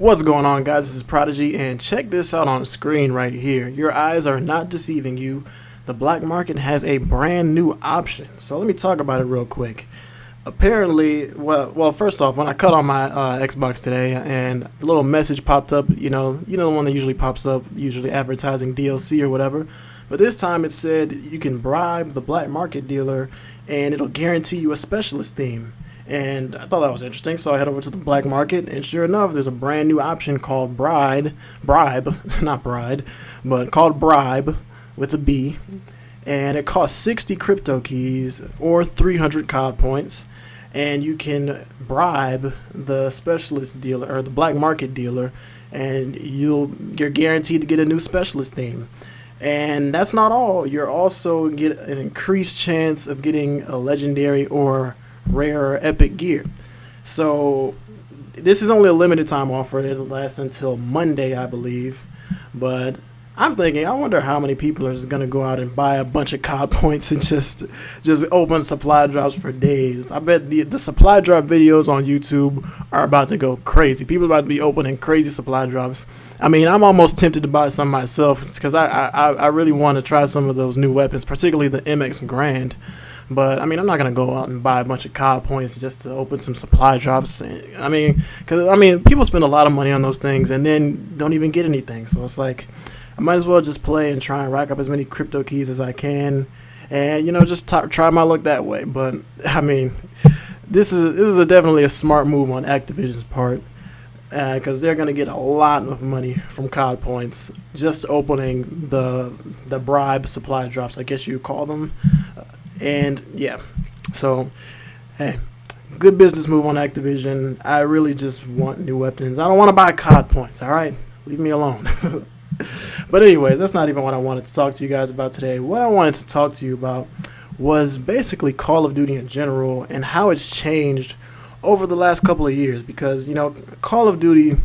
What's going on, guys? This is Prodigy, and check this out on the screen right here. Your eyes are not deceiving you. The black market has a brand new option. So let me talk about it real quick. Apparently, well, first off, when I cut on my Xbox today, and the little message popped up, you know the one that usually pops up, usually advertising DLC or whatever. But this time it said you can bribe the black market dealer, and it'll guarantee you a specialist theme. And I thought that was interesting, so I head over to the black market, and sure enough, there's a brand new option called bribe, not bride, but called bribe with a B, and it costs 60 crypto keys or 300 COD points, and you can bribe the specialist dealer or the black market dealer, and you're guaranteed to get a new specialist theme. And that's not all. You're also get an increased chance of getting a legendary or rare or epic gear. So this is only a limited time offer. It'll last until Monday, I believe. But I'm thinking, I wonder how many people are just gonna go out and buy a bunch of COD points and just open supply drops for days. I bet the supply drop videos on YouTube are about to go crazy. People are about to be opening crazy supply drops. I mean, I'm almost tempted to buy some myself because I really want to try some of those new weapons, particularly the MX Grand. But, I mean, I'm not going to go out and buy a bunch of COD points just to open some supply drops. I mean, people spend a lot of money on those things and then don't even get anything. So it's like, I might as well just play and try and rack up as many crypto keys as I can and, just try my luck that way. But, I mean, this is definitely a smart move on Activision's part because they're going to get a lot of money from COD points just opening the bribe supply drops, I guess you call them. And yeah, so hey, good business move on Activision. I really just want new weapons. I don't want to buy COD points, all right? Leave me alone. But anyways, that's not even what I wanted to talk to you guys about today. What I wanted to talk to you about was basically Call of Duty in general and how it's changed over the last couple of years. Because, Call of Duty,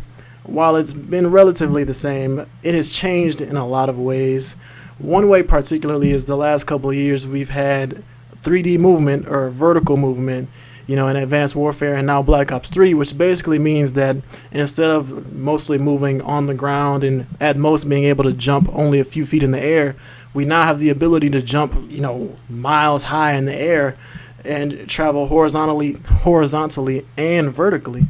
while it's been relatively the same, it has changed in a lot of ways. One way particularly is the last couple of years we've had 3D movement or vertical movement, in Advanced Warfare and now Black Ops 3, which basically means that instead of mostly moving on the ground and at most being able to jump only a few feet in the air, we now have the ability to jump, miles high in the air and travel horizontally and vertically.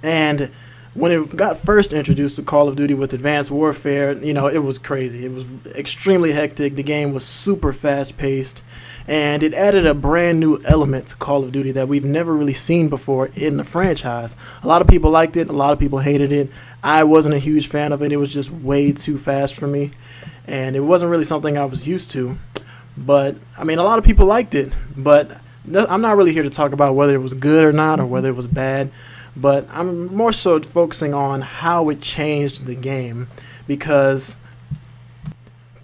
And when it got first introduced to Call of Duty with Advanced Warfare, it was crazy. It was extremely hectic. The game was super fast-paced, and it added a brand new element to Call of Duty that we've never really seen before in the franchise. A lot of people liked it. A lot of people hated it. I wasn't a huge fan of it. It was just way too fast for me, and it wasn't really something I was used to. But, a lot of people liked it, but I'm not really here to talk about whether it was good or not or whether it was bad. But I'm more so focusing on how it changed the game because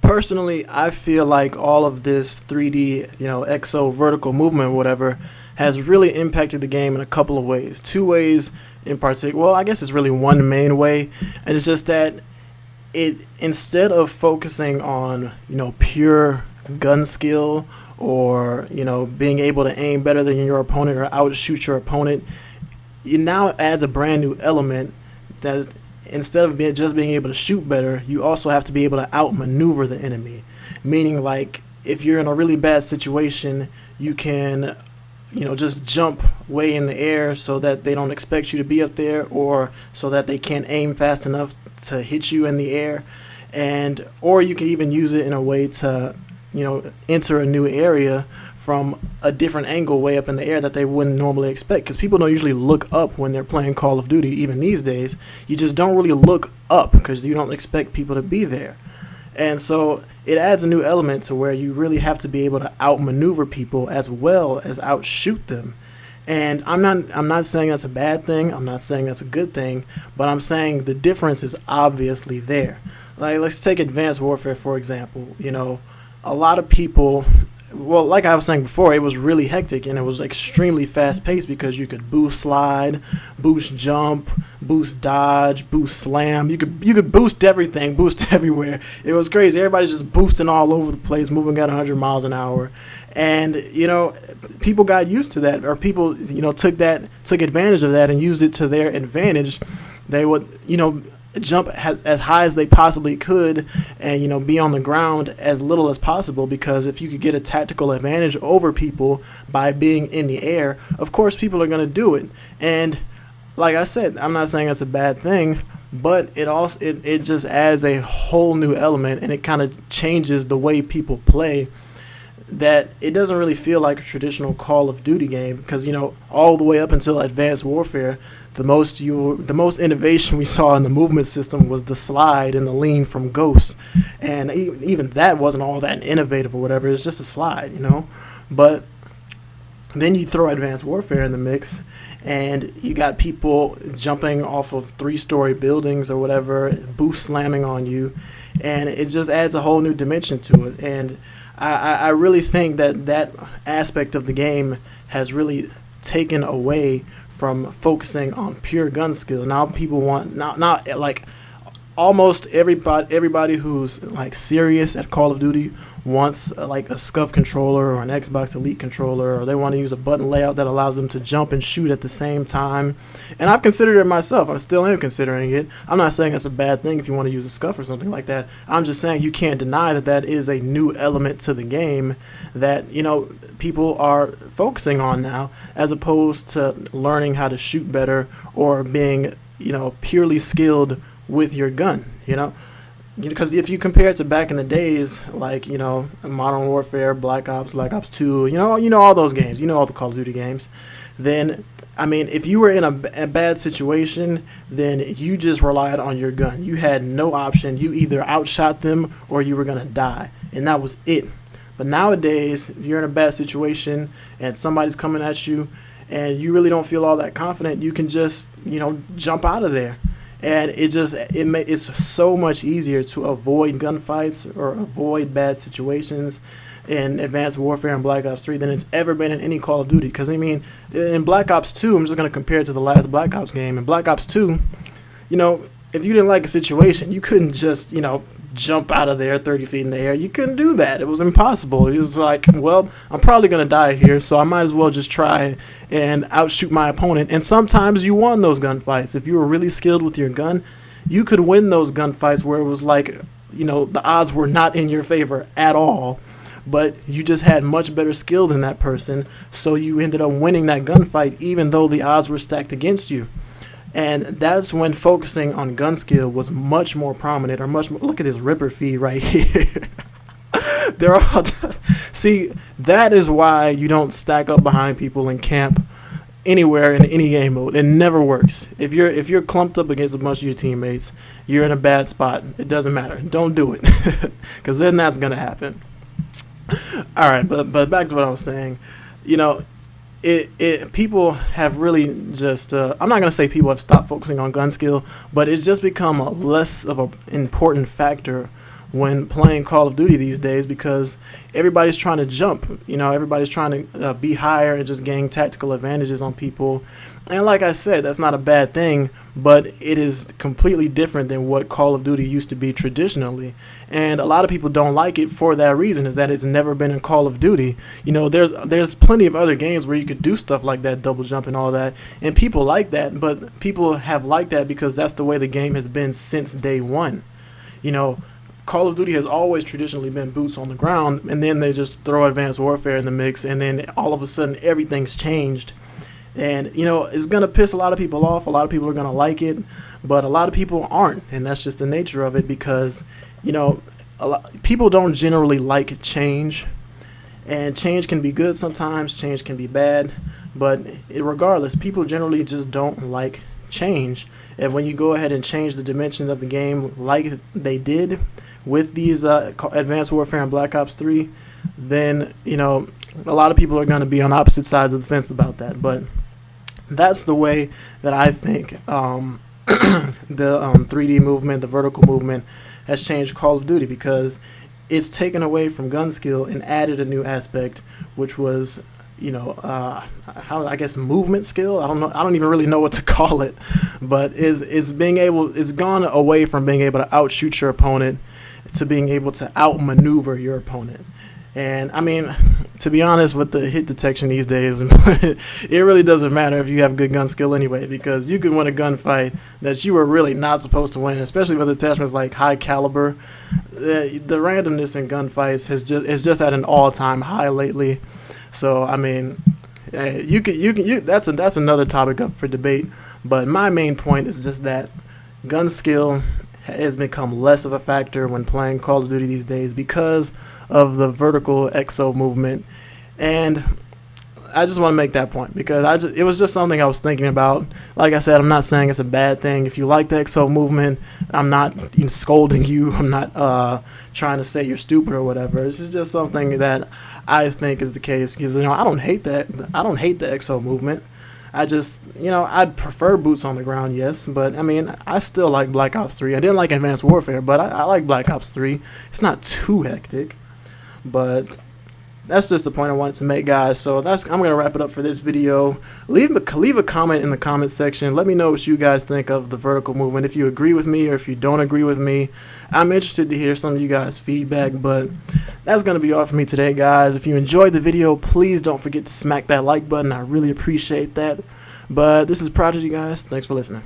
personally I feel like all of this 3D, XO vertical movement or whatever has really impacted the game in a couple of ways. Two ways in particular. Well, I guess it's really one main way, and it's just that it instead of focusing on, pure gun skill or, being able to aim better than your opponent or outshoot your opponent, it now adds a brand new element that instead of just being able to shoot better, you also have to be able to outmaneuver the enemy. Meaning, like, if you're in a really bad situation, you can, just jump way in the air so that they don't expect you to be up there or so that they can't aim fast enough to hit you in the air. Or you can even use it in a way to, enter a new area from a different angle way up in the air that they wouldn't normally expect, because people don't usually look up when they're playing Call of Duty. Even these days, you just don't really look up because you don't expect people to be there. And so it adds a new element to where you really have to be able to outmaneuver people as well as outshoot them. And I'm not saying that's a bad thing. I'm not saying that's a good thing, but I'm saying the difference is obviously there. Like, let's take Advanced Warfare for example. A lot of people, well, like I was saying before, it was really hectic and it was extremely fast-paced because you could boost slide, boost jump, boost dodge, boost slam. You could boost everything, boost everywhere. It was crazy. Everybody's just boosting all over the place, moving at 100 miles an hour. And, people got used to that, or people, took advantage of that and used it to their advantage They would, jump as high as they possibly could, and be on the ground as little as possible, because if you could get a tactical advantage over people by being in the air, of course people are going to do it. And like I said, I'm not saying that's a bad thing, but it just adds a whole new element, and it kind of changes the way people play, that it doesn't really feel like a traditional Call of Duty game, because all the way up until Advanced Warfare, the most innovation we saw in the movement system was the slide and the lean from Ghost, and even that wasn't all that innovative or whatever. It's just a slide, But then you throw Advanced Warfare in the mix, and you got people jumping off of 3-story buildings or whatever, boost slamming on you, and it just adds a whole new dimension to it. And I really think that aspect of the game has really taken away from focusing on pure gun skill. Now people want not like almost everybody who's like serious at Call of Duty wants like a SCUF controller or an Xbox Elite controller, or they want to use a button layout that allows them to jump and shoot at the same time. And I've considered it myself. I still am considering it. I'm not saying it's a bad thing if you want to use a SCUF or something like that. I'm just saying you can't deny that is a new element to the game that people are focusing on now, as opposed to learning how to shoot better or being purely skilled with your gun, because if you compare it to back in the days, like Modern Warfare, Black Ops 2, all those games, all the Call of Duty games, then if you were in a bad situation, then you just relied on your gun. You had no option. You either outshot them or you were gonna die, and that was it. But nowadays, if you're in a bad situation and somebody's coming at you and you really don't feel all that confident, you can just jump out of there. And it's so much easier to avoid gunfights or avoid bad situations in Advanced Warfare and Black Ops 3 than it's ever been in any Call of Duty. Because in Black Ops 2, I'm just going to compare it to the last Black Ops game. In Black Ops 2, if you didn't like a situation, you couldn't just jump out of there 30 feet in the air. You couldn't do that. It was impossible. It was like, well, I'm probably going to die here, so I might as well just try and outshoot my opponent. And sometimes you won those gunfights. If you were really skilled with your gun, you could win those gunfights where it was like, the odds were not in your favor at all, but you just had much better skill than that person, so you ended up winning that gunfight even though the odds were stacked against you. And that's when focusing on gun skill was much more prominent, or much more. Look at this Ripper feed right here. They're all see, that is why you don't stack up behind people and camp anywhere in any game mode. It never works. If you're clumped up against a bunch of your teammates, you're in a bad spot. It doesn't matter. Don't do it, because then that's gonna happen. All right, but back to what I was saying. People have really just I'm not gonna say people have stopped focusing on gun skill, but it's just become a less of an important factor when playing Call of Duty these days, because everybody's trying to jump. Everybody's trying to be higher and just gain tactical advantages on people. And like I said, that's not a bad thing, but it is completely different than what Call of Duty used to be traditionally. And a lot of people don't like it for that reason, is that it's never been in Call of Duty. There's plenty of other games where you could do stuff like that, double jump and all that, and people like that, but people have liked that because that's the way the game has been since day one. Call of Duty has always traditionally been boots on the ground, and then they just throw Advanced Warfare in the mix, and then all of a sudden everything's changed. And it's gonna piss a lot of people off. A lot of people are gonna like it, but a lot of people aren't, and that's just the nature of it, because people don't generally like change, and change can be good sometimes, change can be bad, but regardless, people generally just don't like change. And when you go ahead and change the dimensions of the game like they did with these Advanced Warfare and Black Ops 3, then a lot of people are going to be on opposite sides of the fence about that. But that's the way that I think the 3D movement, the vertical movement, has changed Call of Duty, because it's taken away from gun skill and added a new aspect, which was movement skill. I don't even really know what to call it, but it's gone away from being able to outshoot your opponent to being able to outmaneuver your opponent. And to be honest, with the hit detection these days, it really doesn't matter if you have good gun skill anyway, because you can win a gunfight that you were really not supposed to win, especially with attachments like high caliber. The randomness in gunfights is just at an all-time high lately. So I mean, that's another topic up for debate. But my main point is just that gun skill has become less of a factor when playing Call of Duty these days because of the vertical XO movement. And I just want to make that point because it was just something I was thinking about. Like I said, I'm not saying it's a bad thing. If you like the XO movement, I'm not scolding you. I'm not trying to say you're stupid or whatever. This is just something that I think is the case because I don't hate that. I don't hate the XO movement. I just, I'd prefer boots on the ground, yes, but I mean, I still like Black Ops 3. I didn't like Advanced Warfare, but I like Black Ops 3. It's not too hectic, but that's just the point I wanted to make, guys. So I'm gonna wrap it up for this video. Leave a comment in the comment section. Let me know what you guys think of the vertical movement. If you agree with me or if you don't agree with me, I'm interested to hear some of you guys' feedback. But that's gonna be all for me today, guys. If you enjoyed the video, please don't forget to smack that like button. I really appreciate that. But this is Prodigy, guys. Thanks for listening.